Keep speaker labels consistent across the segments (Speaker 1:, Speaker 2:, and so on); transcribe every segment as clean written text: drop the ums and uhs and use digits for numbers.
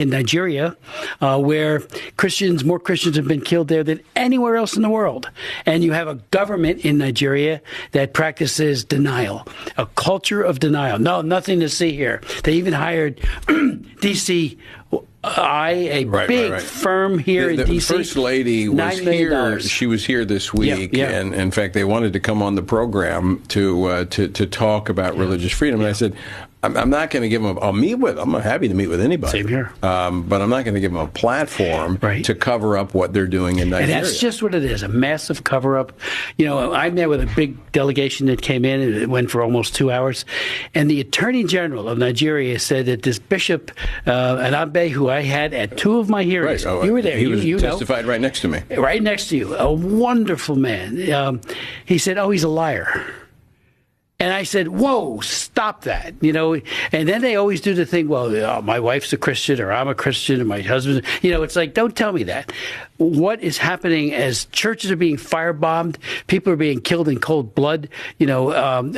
Speaker 1: in Nigeria, where more Christians have been killed there than anywhere else in the world. And you have a government in Nigeria that practices denial, a culture of denial. No, nothing to see here. They even hired DCI, a big firm here in D.C.
Speaker 2: The First Lady was here. She was here this week, and in fact, they wanted to come on the program to talk about religious freedom. And I said, I'm not going to give them. I'll meet with them. I'm happy to meet with anybody.
Speaker 1: Same here.
Speaker 2: But I'm not going to give them a platform to cover up what they're doing in Nigeria.
Speaker 1: And that's just what it is, a massive cover-up. You know, I met with a big delegation that came in, and it went for almost 2 hours. And the Attorney General of Nigeria said that this Bishop Anabe, who I had at 2 of my hearings, you were there.
Speaker 2: He testified right next to me.
Speaker 1: Right next to you. A wonderful man. He said, oh, he's a liar. And I said, whoa, stop that, you know. And then they always do the thing, well, my wife's a Christian, or I'm a Christian, and my husband, you know, it's like, don't tell me that. What is happening as churches are being firebombed, people are being killed in cold blood, you know,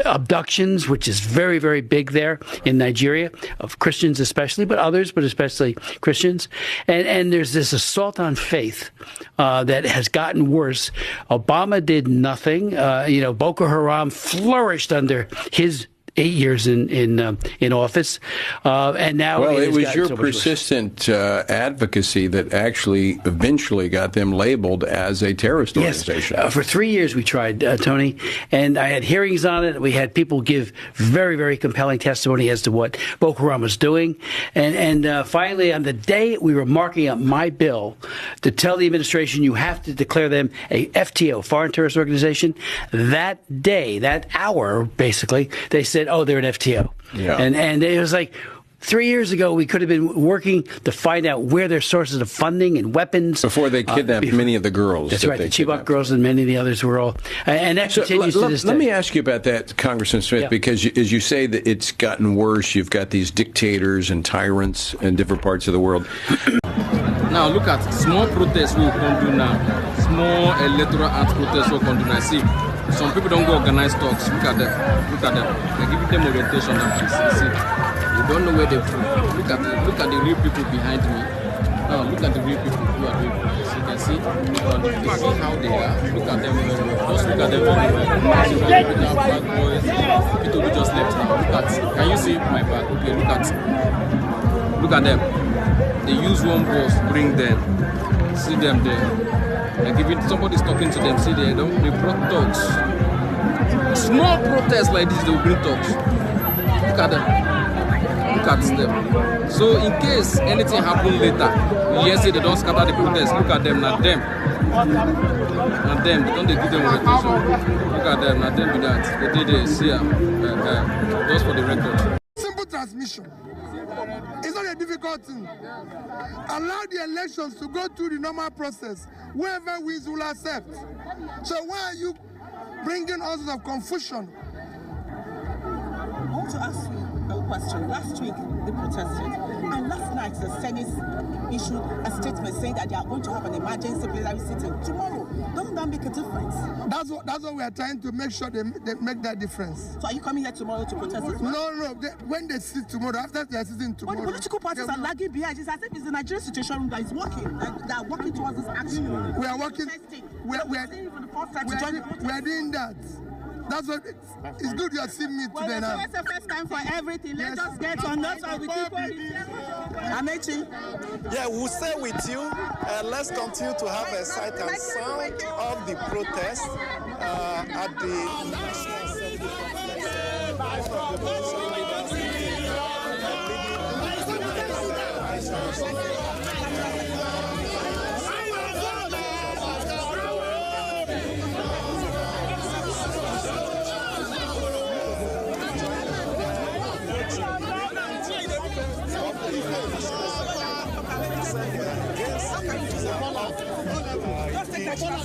Speaker 1: abductions, which is very, very big there in Nigeria, of Christians especially, but others, but especially Christians. And there's this assault on faith that has gotten worse. Obama did nothing. You know, Boko Haram flourished under his 8 years in office, and now
Speaker 2: it was your persistent advocacy that actually eventually got them labeled as a terrorist organization.
Speaker 1: Yes. For 3 years we tried, Tony, and I had hearings on it. We had people give very, very compelling testimony as to what Boko Haram was doing, and finally, on the day we were marking up my bill to tell the administration you have to declare them a FTO, foreign terrorist organization, that day, that hour, basically, they said, oh, they're an FTO.
Speaker 2: Yeah.
Speaker 1: And it was like 3 years ago, we could have been working to find out where their sources of funding and weapons.
Speaker 2: Before they kidnapped many of the girls.
Speaker 1: That's right. The Chibok girls and many of the others were all. And that continues to this day.
Speaker 2: Let me ask you about that, Congressman Smith, because as you say that it's gotten worse. You've got these dictators and tyrants in different parts of the world.
Speaker 3: Now, look at small protests we can do now. Small electoral act protests we can do now. See, some people don't go organize talks. Look at them. Look at them. They're giving them orientation. See, you don't know where they're from. Look at the real people behind me. Now, look at the real people who are real. So you can see, you see how they are. Look at them very well. Just look at them very well. See how they are bad boys. People who just left now. Look at. Can you see my back? Okay, look at them. They use one bus, bring them. See them there. Like if somebody's talking to them, see they brought dogs. Small protests like this, they will bring dogs. Look at them. Look at them. So in case anything happen later, you say they don't scatter the protest. Look at them, not them. Not them. Don't they give them orientation? Look at them, not them do that. They did this here. Just for the record.
Speaker 4: Simple transmission. It's not a difficult thing. Allow the elections to go through the normal process. Whoever wins will accept. So why are you bringing us of confusion?
Speaker 5: I want to ask you a question. Last week they protested, and last night the Senate issued a statement saying that they are going to have an emergency plenary sitting tomorrow. Doesn't that make a difference?
Speaker 4: That's what we are trying to make sure they make that difference.
Speaker 5: So are you coming here tomorrow to protest as well?
Speaker 4: No. When they sit tomorrow, after they are sitting tomorrow.
Speaker 5: But the political parties are lagging behind. It's as if it's the Nigerian situation that is working. They are working towards this action.
Speaker 4: We are working. We are doing that. That's what it's good you are seeing me today now.
Speaker 5: It's the first time for everything. Let us get on that of the people. Amechi.
Speaker 6: Yeah, we'll stay with you. Let's continue to have a sight and sound of the protest at the National Assembly